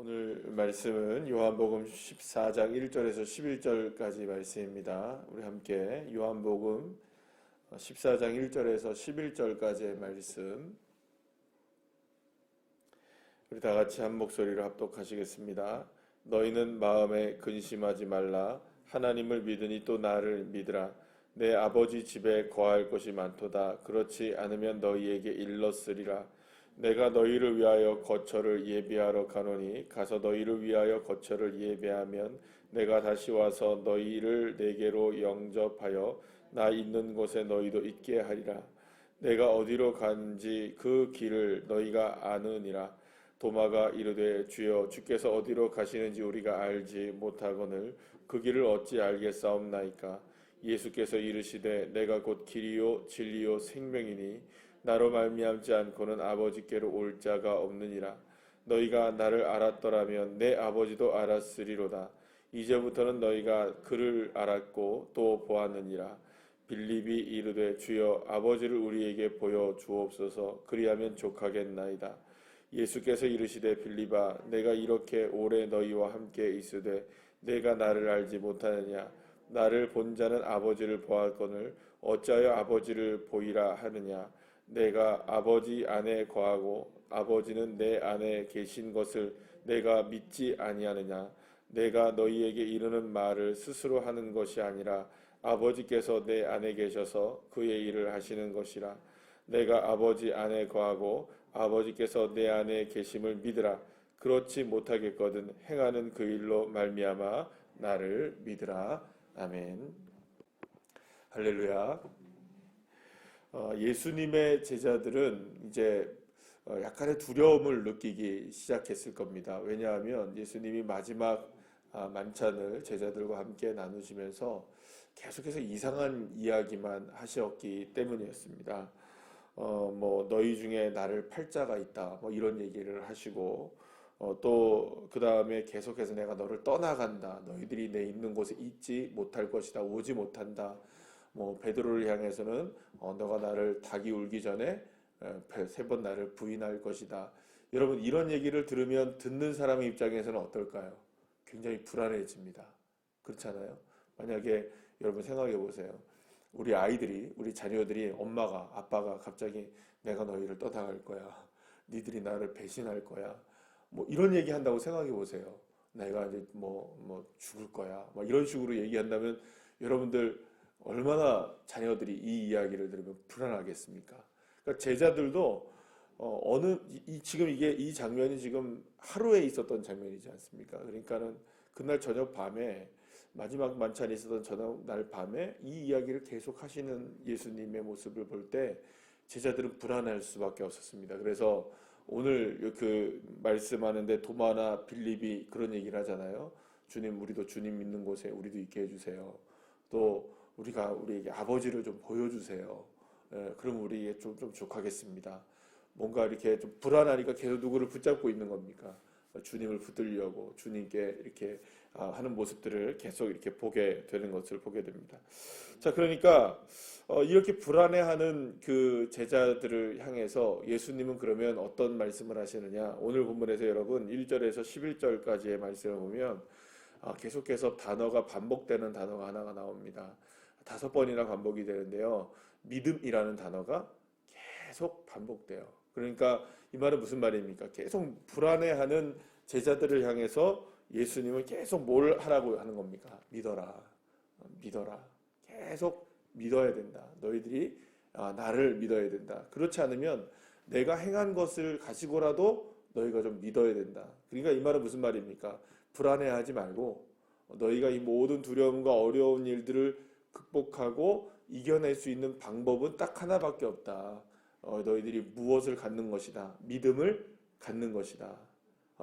오늘 말씀은 요한복음 14장 1절에서 11절까지 말씀입니다. 우리 함께 요한복음 14장 1절에서 11절까지의 말씀 우리 다 같이 한 목소리로 합독하시겠습니다. 너희는 마음에 근심하지 말라. 하나님을 믿으니 또 나를 믿으라. 내 아버지 집에 거할 것이 많도다. 그렇지 않으면 너희에게 일렀으리라. 내가 너희를 위하여 거처를 예비하러 가노니 가서 너희를 위하여 거처를 예비하면 내가 다시 와서 너희를 내게로 영접하여 나 있는 곳에 너희도 있게 하리라. 내가 어디로 가는지 그 길을 너희가 아느니라. 도마가 이르되 주여 주께서 어디로 가시는지 우리가 알지 못하거늘 그 길을 어찌 알겠사옵나이까. 예수께서 이르시되 내가 곧 길이요 진리요 생명이니 나로 말미암지 않고는 아버지께로 올 자가 없느니라. 너희가 나를 알았더라면 내 아버지도 알았으리로다. 이제부터는 너희가 그를 알았고 또 보았느니라. 빌립이 이르되 주여 아버지를 우리에게 보여 주옵소서. 그리하면 족하겠나이다. 예수께서 이르시되 빌립아 내가 이렇게 오래 너희와 함께 있으되 내가 나를 알지 못하느냐. 나를 본 자는 아버지를 보았거늘 어찌하여 아버지를 보이라 하느냐. 내가 아버지 안에 거하고 아버지는 내 안에 계신 것을 내가 믿지 아니하느냐. 내가 너희에게 이르는 말을 스스로 하는 것이 아니라 아버지께서 내 안에 계셔서 그의 일을 하시는 것이라. 내가 아버지 안에 거하고 아버지께서 내 안에 계심을 믿으라. 그렇지 못하겠거든 행하는 그 일로 말미암아 나를 믿으라. 아멘. 할렐루야. 예수님의 제자들은 이제 약간의 두려움을 느끼기 시작했을 겁니다. 왜냐하면 예수님이 마지막 만찬을 제자들과 함께 나누시면서 계속해서 이상한 이야기만 하셨기 때문이었습니다. 너희 중에 나를 팔 자가 있다, 이런 얘기를 하시고, 또 그 다음에 계속해서 내가 너를 떠나간다, 너희들이 내 있는 곳에 있지 못할 것이다, 오지 못한다. 베드로를 향해서는 너가 나를 닭이 울기 전에 3번 나를 부인할 것이다. 여러분 이런 얘기를 들으면 듣는 사람의 입장에서는 어떨까요? 굉장히 불안해집니다. 그렇잖아요? 만약에 여러분 생각해 보세요. 우리 아이들이, 우리 자녀들이 엄마가, 아빠가 갑자기 내가 너희를 떠나갈 거야. 니들이 나를 배신할 거야. 이런 얘기 한다고 생각해 보세요. 내가 이제 죽을 거야. 이런 식으로 얘기한다면 여러분들 얼마나 자녀들이 이 이야기를 들으면 불안하겠습니까? 그러니까 제자들도 지금 이 장면이 지금 하루에 있었던 장면이지 않습니까? 그러니까는 그날 저녁 밤에 마지막 만찬이 있었던 저녁 날 밤에 이 이야기를 계속 하시는 예수님의 모습을 볼 때 제자들은 불안할 수밖에 없었습니다. 그래서 오늘 그 말씀하는데 도마나 빌립이 그런 얘기를 하잖아요. 주님, 우리도 주님 믿는 곳에 우리도 있게 해주세요. 또 우리에게 아버지를 좀 보여주세요. 그럼 우리에게 좀 족하겠습니다. 뭔가 이렇게 좀 불안하니까 계속 누구를 붙잡고 있는 겁니까? 주님을 붙들려고 주님께 이렇게 하는 모습들을 계속 이렇게 보게 되는 것을 보게 됩니다. 자, 그러니까 이렇게 불안해하는 그 제자들을 향해서 예수님은 그러면 어떤 말씀을 하시느냐? 오늘 본문에서 여러분 1절에서 11절까지의 말씀을 보면 계속해서 단어가 반복되는 단어가 하나가 나옵니다. 5번이나 반복이 되는데요. 믿음이라는 단어가 계속 반복돼요. 그러니까 이 말은 무슨 말입니까? 계속 불안해하는 제자들을 향해서 예수님은 계속 뭘 하라고 하는 겁니까? 믿어라. 믿어라. 계속 믿어야 된다. 너희들이 나를 믿어야 된다. 그렇지 않으면 내가 행한 것을 가지고라도 너희가 좀 믿어야 된다. 그러니까 이 말은 무슨 말입니까? 불안해하지 말고 너희가 이 모든 두려움과 어려운 일들을 극복하고 이겨낼 수 있는 방법은 딱 하나밖에 없다. 너희들이 무엇을 갖는 것이다. 믿음을 갖는 것이다.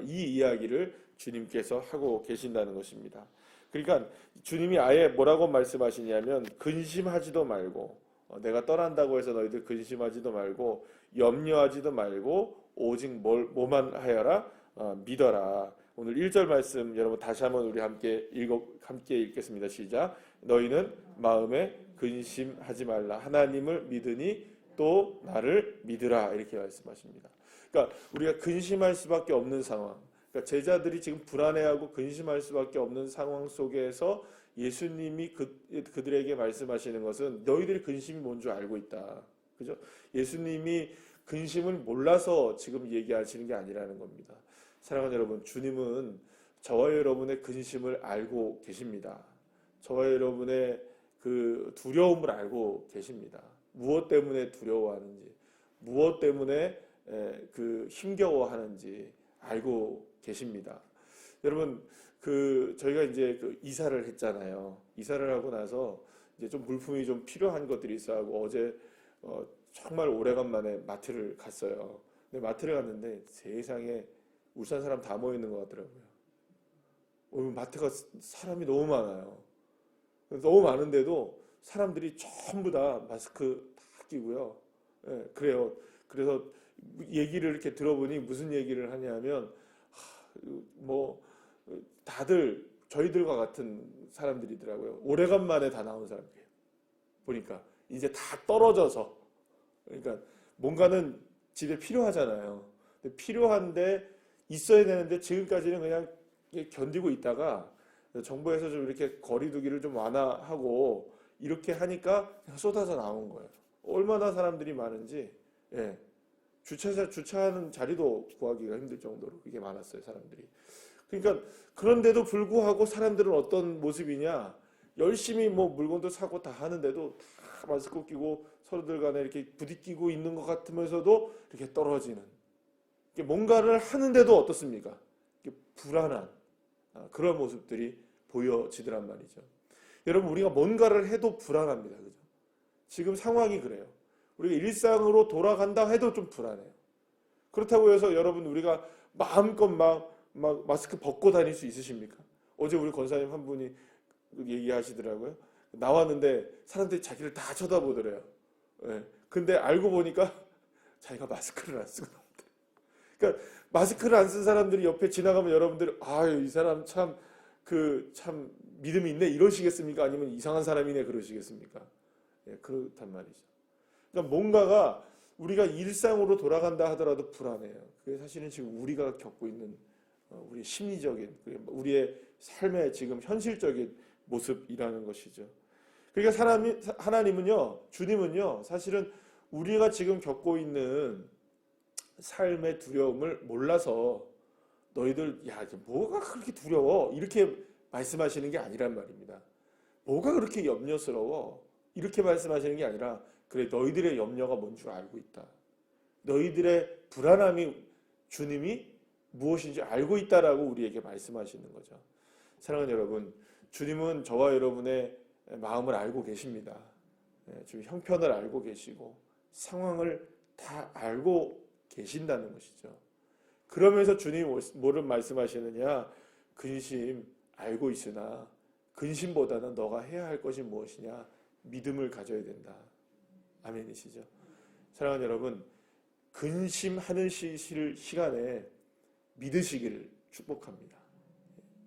이 이야기를 주님께서 하고 계신다는 것입니다. 그러니까 주님이 아예 뭐라고 말씀하시냐면 근심하지도 말고 내가 떠난다고 해서 너희들 근심하지도 말고 염려하지도 말고 오직 뭐만 하여라? 믿어라. 오늘 1절 말씀 여러분 다시 한번 우리 함께 읽겠습니다. 시작. 너희는 마음에 근심하지 말라. 하나님을 믿으니 또 나를 믿으라. 이렇게 말씀하십니다. 그러니까 우리가 근심할 수밖에 없는 상황, 그러니까 제자들이 지금 불안해하고 근심할 수밖에 없는 상황 속에서 예수님이 그들에게 말씀하시는 것은 너희들이 근심이 뭔 줄 알고 있다. 그죠? 예수님이 근심을 몰라서 지금 얘기하시는 게 아니라는 겁니다. 사랑하는 여러분, 주님은 저와 여러분의 근심을 알고 계십니다. 저와 여러분의 그 두려움을 알고 계십니다. 무엇 때문에 두려워하는지, 무엇 때문에 그 힘겨워하는지 알고 계십니다. 여러분, 저희가 이제 이사를 했잖아요. 이사를 하고 나서 이제 좀 물품이 좀 필요한 것들이 있어하고 어제 정말 오래간만에 마트를 갔어요. 근데 마트를 갔는데 세상에 울산 사람 다 모여 있는 것 같더라고요. 오늘 마트가 사람이 너무 많아요. 너무 많은데도 사람들이 전부 다 마스크 다 끼고요. 예, 그래요. 그래서 얘기를 이렇게 들어보니 무슨 얘기를 하냐면 뭐 다들 저희들과 같은 사람들이더라고요. 오래간만에 다 나온 사람들이에요. 보니까 이제 다 떨어져서, 그러니까 뭔가는 집에 필요하잖아요. 근데 필요한데 있어야 되는데 지금까지는 그냥 견디고 있다가 정부에서 좀 이렇게 거리두기를 좀 완화하고 이렇게 하니까 그냥 쏟아져 나온 거예요. 얼마나 사람들이 많은지, 예. 주차하는 자리도 구하기가 힘들 정도로 그게 많았어요, 사람들이. 그러니까 그런데도 불구하고 사람들은 어떤 모습이냐? 열심히 뭐 물건도 사고 다 하는데도 다 마스크 끼고 서로들 간에 이렇게 부딪히고 있는 것 같으면서도 이렇게 떨어지는. 뭔가를 하는데도 어떻습니까? 불안한 그런 모습들이 보여지더란 말이죠. 여러분, 우리가 뭔가를 해도 불안합니다. 그죠? 지금 상황이 그래요. 우리가 일상으로 돌아간다 해도 좀 불안해요. 그렇다고 해서 여러분, 우리가 마음껏 막 마스크 벗고 다닐 수 있으십니까? 어제 우리 권사님 한 분이 얘기하시더라고요. 나왔는데 사람들이 자기를 다 쳐다보더래요. 예. 근데 알고 보니까 자기가 마스크를 안 쓰고 나온다. 그러니까 마스크를 안 쓴 사람들이 옆에 지나가면 여러분들이 아유, 이 사람 참 믿음이 있네 이러시겠습니까? 아니면 이상한 사람이네 그러시겠습니까? 예, 그렇단 말이죠. 그러니까 뭔가가 우리가 일상으로 돌아간다 하더라도 불안해요. 그게 사실은 지금 우리가 겪고 있는 우리 심리적인, 우리의 삶의 지금 현실적인 모습이라는 것이죠. 그러니까 하나님은요, 주님은요, 사실은 우리가 지금 겪고 있는 삶의 두려움을 몰라서 너희들 야, 뭐가 그렇게 두려워? 이렇게 말씀하시는 게 아니란 말입니다. 뭐가 그렇게 염려스러워? 이렇게 말씀하시는 게 아니라 그래, 너희들의 염려가 뭔 줄 알고 있다. 너희들의 불안함이 주님이 무엇인지 알고 있다라고 우리에게 말씀하시는 거죠. 사랑하는 여러분, 주님은 저와 여러분의 마음을 알고 계십니다. 주님 형편을 알고 계시고 상황을 다 알고 계신다는 것이죠. 그러면서 주님이 뭐를 말씀하시느냐? 근심 알고 있으나 근심보다는 너가 해야 할 것이 무엇이냐? 믿음을 가져야 된다. 아멘이시죠? 사랑하는 여러분, 근심하는 시간에 믿으시기를 축복합니다.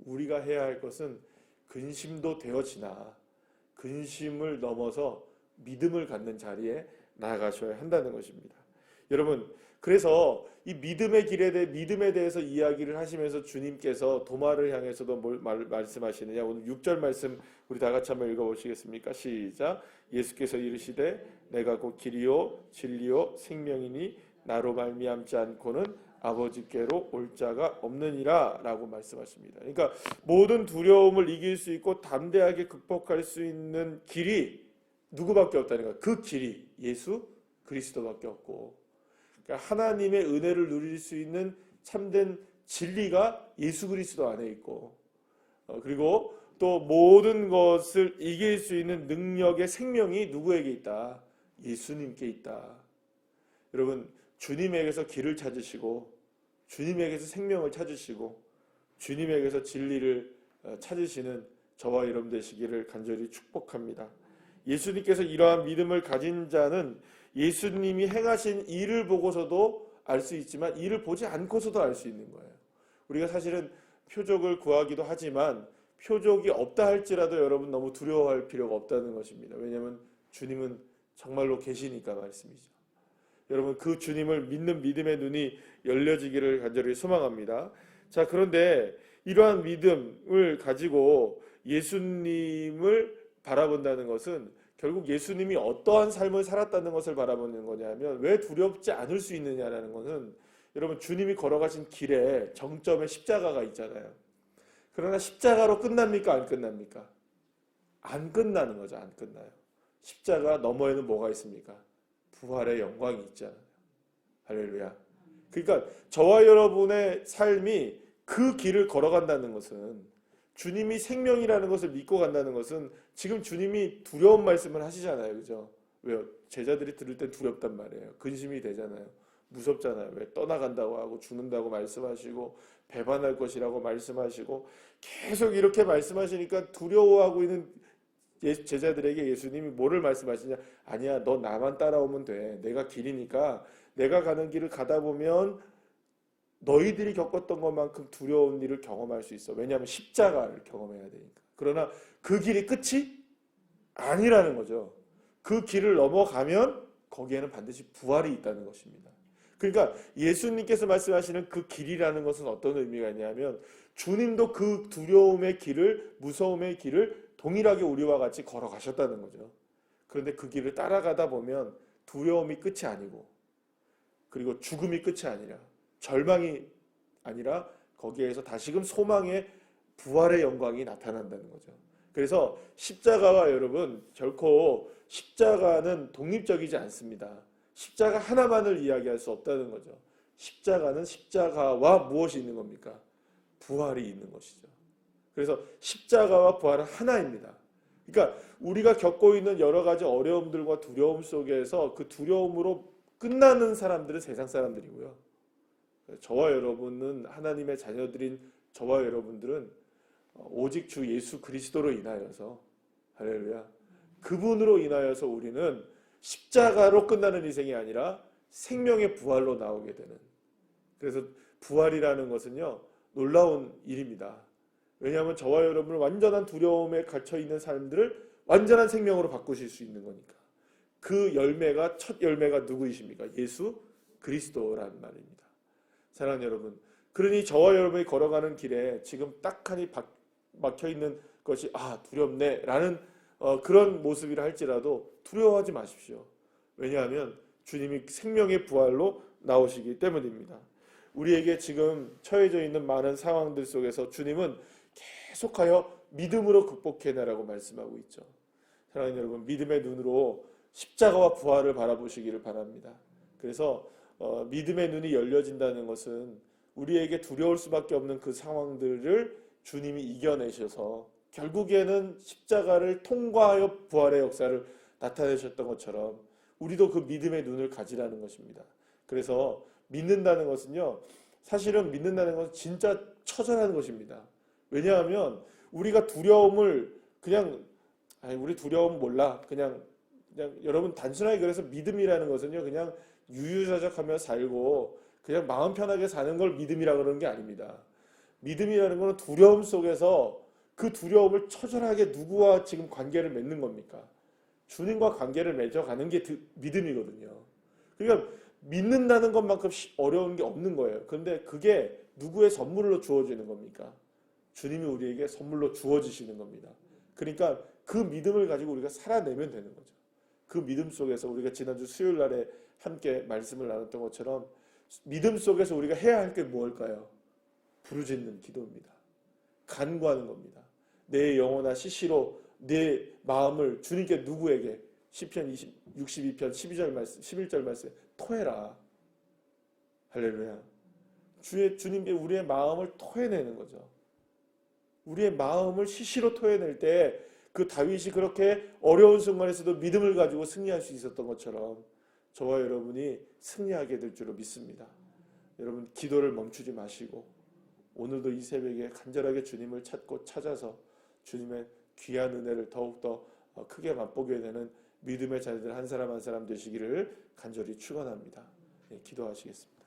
우리가 해야 할 것은 근심도 되어지나 근심을 넘어서 믿음을 갖는 자리에 나아가셔야 한다는 것입니다. 여러분, 그래서 이 믿음의 믿음에 대해서 이야기를 하시면서 주님께서 도마를 향해서도 뭘 말씀하시느냐? 오늘 6절 말씀 우리 다 같이 한번 읽어보시겠습니까? 시작. 예수께서 이르시되 내가 곧 길이요 진리요 생명이니 나로 말미암지 않고는 아버지께로 올 자가 없느니라 라고 말씀하십니다. 그러니까 모든 두려움을 이길 수 있고 담대하게 극복할 수 있는 길이 누구밖에 없다는 거예요. 그 길이 예수 그리스도밖에 없고, 그러니까 하나님의 은혜를 누릴 수 있는 참된 진리가 예수 그리스도 안에 있고, 그리고 또 모든 것을 이길 수 있는 능력의 생명이 누구에게 있다? 예수님께 있다. 여러분, 주님에게서 길을 찾으시고 주님에게서 생명을 찾으시고 주님에게서 진리를 찾으시는 저와 여러분 되시기를 간절히 축복합니다. 예수님께서 이러한 믿음을 가진 자는 예수님이 행하신 일을 보고서도 알 수 있지만 일을 보지 않고서도 알 수 있는 거예요. 우리가 사실은 표적을 구하기도 하지만 표적이 없다 할지라도 여러분 너무 두려워할 필요가 없다는 것입니다. 왜냐하면 주님은 정말로 계시니까 말씀이죠. 여러분, 그 주님을 믿는 믿음의 눈이 열려지기를 간절히 소망합니다. 자, 그런데 이러한 믿음을 가지고 예수님을 바라본다는 것은 결국 예수님이 어떠한 삶을 살았다는 것을 바라보는 거냐면, 왜 두렵지 않을 수 있느냐라는 것은, 여러분, 주님이 걸어가신 길에 정점에 십자가가 있잖아요. 그러나 십자가로 끝납니까? 안 끝납니까? 안 끝나는 거죠. 안 끝나요. 십자가 너머에는 뭐가 있습니까? 부활의 영광이 있잖아요. 할렐루야. 그러니까 저와 여러분의 삶이 그 길을 걸어간다는 것은, 주님이 생명이라는 것을 믿고 간다는 것은, 지금 주님이 두려운 말씀을 하시잖아요. 그죠? 왜요? 제자들이 들을 땐 두렵단 말이에요. 근심이 되잖아요. 무섭잖아요. 왜? 떠나간다고 하고 죽는다고 말씀하시고 배반할 것이라고 말씀하시고 계속 이렇게 말씀하시니까 두려워하고 있는 제자들에게 예수님이 뭐를 말씀하시냐? 아니야, 너 나만 따라오면 돼. 내가 길이니까 내가 가는 길을 가다 보면 너희들이 겪었던 것만큼 두려운 일을 경험할 수 있어. 왜냐하면 십자가를 경험해야 되니까. 그러나 그 길이 끝이 아니라는 거죠. 그 길을 넘어가면 거기에는 반드시 부활이 있다는 것입니다. 그러니까 예수님께서 말씀하시는 그 길이라는 것은 어떤 의미가 있냐면, 주님도 그 두려움의 길을, 무서움의 길을 동일하게 우리와 같이 걸어가셨다는 거죠. 그런데 그 길을 따라가다 보면 두려움이 끝이 아니고, 그리고 죽음이 끝이 아니라, 절망이 아니라 거기에서 다시금 소망의 부활의 영광이 나타난다는 거죠. 그래서 십자가와 여러분, 결코 십자가는 독립적이지 않습니다. 십자가 하나만을 이야기할 수 없다는 거죠. 십자가는 십자가와 무엇이 있는 겁니까? 부활이 있는 것이죠. 그래서 십자가와 부활은 하나입니다. 그러니까 우리가 겪고 있는 여러 가지 어려움들과 두려움 속에서 그 두려움으로 끝나는 사람들은 세상 사람들이고요. 저와 여러분은, 하나님의 자녀들인 저와 여러분들은 오직 주 예수 그리스도로 인하여서, 할렐루야, 그분으로 인하여서 우리는 십자가로 끝나는 인생이 아니라 생명의 부활로 나오게 되는, 그래서 부활이라는 것은요, 놀라운 일입니다. 왜냐하면 저와 여러분은 완전한 두려움에 갇혀있는 사람들을 완전한 생명으로 바꾸실 수 있는 거니까. 그 열매가, 첫 열매가 누구이십니까? 예수 그리스도라는 말입니다. 사랑하는 여러분, 그러니 저와 여러분이 걸어가는 길에 지금 딱하니 막혀있는 것이 두렵네 라는 그런 모습이라 할지라도 두려워하지 마십시오. 왜냐하면 주님이 생명의 부활로 나오시기 때문입니다. 우리에게 지금 처해져 있는 많은 상황들 속에서 주님은 계속하여 믿음으로 극복해내라고 말씀하고 있죠. 사랑하는 여러분, 믿음의 눈으로 십자가와 부활을 바라보시기를 바랍니다. 그래서 믿음의 눈이 열려진다는 것은 우리에게 두려울 수밖에 없는 그 상황들을 주님이 이겨내셔서 결국에는 십자가를 통과하여 부활의 역사를 나타내셨던 것처럼 우리도 그 믿음의 눈을 가지라는 것입니다. 그래서 믿는다는 것은요, 사실은 믿는다는 것은 진짜 처절한 것입니다. 왜냐하면 우리가 두려움을 우리 두려움 몰라, 그냥 여러분, 단순하게 그래서 믿음이라는 것은요, 그냥 유유자적하며 살고 그냥 마음 편하게 사는 걸 믿음이라 그러는 게 아닙니다. 믿음이라는 것은 두려움 속에서 그 두려움을 처절하게 누구와 지금 관계를 맺는 겁니까? 주님과 관계를 맺어가는 게 믿음이거든요. 그러니까 믿는다는 것만큼 어려운 게 없는 거예요. 그런데 그게 누구의 선물로 주어지는 겁니까? 주님이 우리에게 선물로 주어지시는 겁니다. 그러니까 그 믿음을 가지고 우리가 살아내면 되는 거죠. 그 믿음 속에서 우리가 지난주 수요일 날에 함께 말씀을 나눴던 것처럼 믿음 속에서 우리가 해야 할 게 무엇일까요? 부르짖는 기도입니다. 간구하는 겁니다. 내 영혼아 시시로 내 마음을 주님께, 누구에게? 시편 62편 12절 말씀, 11절 말씀에 토해라. 할렐루야. 주님께 우리의 마음을 토해내는 거죠. 우리의 마음을 시시로 토해낼 때 그 다윗이 그렇게 어려운 순간에서도 믿음을 가지고 승리할 수 있었던 것처럼 저와 여러분이 승리하게 될 줄로 믿습니다. 여러분, 기도를 멈추지 마시고 오늘도 이 새벽에 간절하게 주님을 찾고 찾아서 주님의 귀한 은혜를 더욱더 크게 맛보게 되는 믿음의 자녀들 한 사람 한 사람 되시기를 간절히 축원합니다. 기도하시겠습니다.